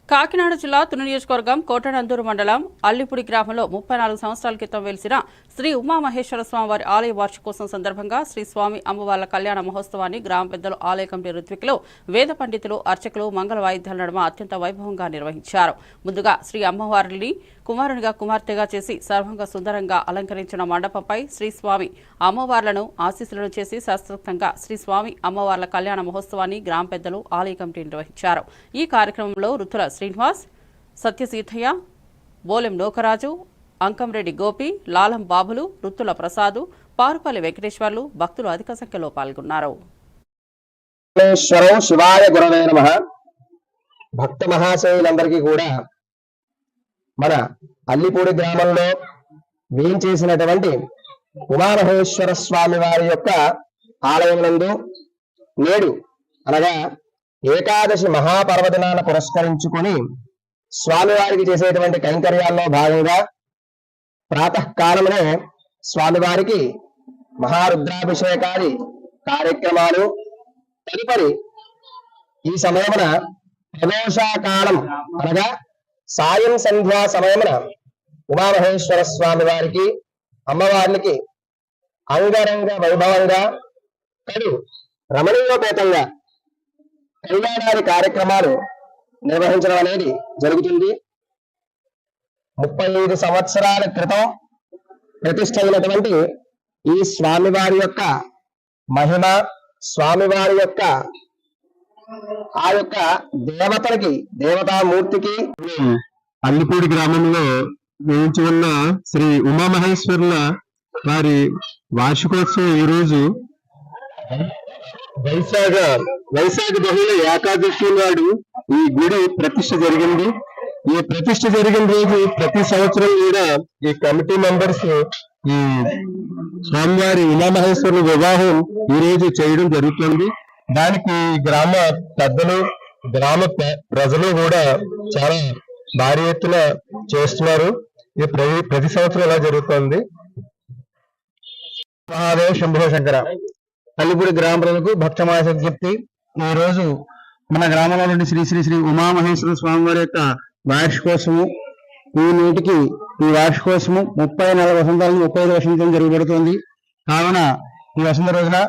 కాకినాడ జిల్లా తుని నియోజకవర్గం కోటనందూరు మండలం అల్లిపుడి గ్రామంలో 34 సంవత్సరాల క్రితం వెలిసిన శ్రీ ఉమామహేశ్వర స్వామివారి ఆలయ వార్షికోత్సవం సందర్భంగా శ్రీ స్వామి అమ్మవార్ల కళ్యాణ మహోత్సవాన్ని గ్రామ పెద్దలు ఆలయ కమిటీ ఋత్వికులు వేద పండితులు అర్చకులు మంగళ వాయిద్యాల నడుమ అత్యంత వైభవంగా నిర్వహించారు. ముందుగా శ్రీ అమ్మవారిని కుమారునిగా కుమార్తెగా చేసి సర్వంగా సుందరంగా అలంకరించిన మండపంపై శ్రీ స్వామి అమ్మవార్లను ఆశీస్సులను చేసి శాస్త్రోక్తంగా శ్రీ స్వామి అమ్మవార్ల కళ్యాణ మహోత్సవాన్ని గ్రామ పెద్దలు ఆలయ కమిటీ నిర్వహించారు. ఈ కార్యక్రమంలో రుతుల శ్రీనివాస్, సత్యసీతయ్య, బోలెం నోకరాజు, అంకంరెడ్డి గోపి, లాలం బాబులు, రుత్తుల ప్రసాదు, పారుపల్లి వెంకటేశ్వర్లు భక్తులు అధిక సంఖ్యలో పాల్గొన్నారు. శివాయ గురవే నమః. భక్త మహాశయులందరికీ కూడా మన అల్లిపూడి గ్రామంలో వేయించేసినటువంటి ఉమామహేశ్వర స్వామి వారి యొక్క ఆలయం నందు నేడు అనగా ఏకాదశి మహాపర్వదినాన్ని పురస్కరించుకొని స్వామివారికి చేసేటువంటి కైంకర్యాల్లో భాగంగా ప్రాతకాలమునే స్వామివారికి మహారుద్రాభిషేకాది కార్యక్రమాలు, తదుపరి ఈ సమయమున ప్రదోషకాలం అనగా సాయం సంధ్యా సమయమున ఉమామహేశ్వర స్వామి వారికి అమ్మవారికి అంగరంగ వైభవంగా కడు రమణీయోపేతంగా కళ్యాణాది కార్యక్రమాలు నిర్వహించడం అనేది జరుగుతుంది. 35 సంవత్సరాల క్రితం ప్రతిష్ఠ అయినటువంటి ఈ స్వామివారి యొక్క మహిమ, స్వామివారి యొక్క ఆ యొక్క దేవతలకి, దేవతామూర్తికి అల్లిపూడి గ్రామంలో వేయించి ఉన్న శ్రీ ఉమామహేశ్వరుల వారి వార్షికోత్సవం ఈ రోజు వైశాఖ బహుళ ఏకాదశి నాడు ఈ గుడి ప్రతిష్ఠ జరిగింది. ఈ ప్రతిష్ఠ జరిగిన రోజు ప్రతి సంవత్సరం కూడా ఈ కమిటీ మెంబర్స్ ఈ స్వామివారి ఉమామహేశ్వరుల వివాహం ఈ రోజు చేయడం జరుగుతుంది. దానికి గ్రామ పెద్దలు, గ్రామ ప్రజలు కూడా చాలా భారీ ఎత్తున చేస్తున్నారు. ఇది ప్రతి సంవత్సరం ఇలా జరుగుతుంది. మహాదేవ శంభో శంకర. అల్లిపూడి గ్రామ ప్రజలకు భక్తమాస విజ్ఞప్తి. ఈ రోజు మన గ్రామంలో నుండి శ్రీ శ్రీ శ్రీ ఉమామహేశ్వర స్వామి వారి యొక్క వార్షికోత్సవము. ఈ నేటికి ఈ వార్షికోత్సవం 34 వసంతాలను 35 వసంతం జరగబడుతుంది. కావున ఈ వసంత రోజున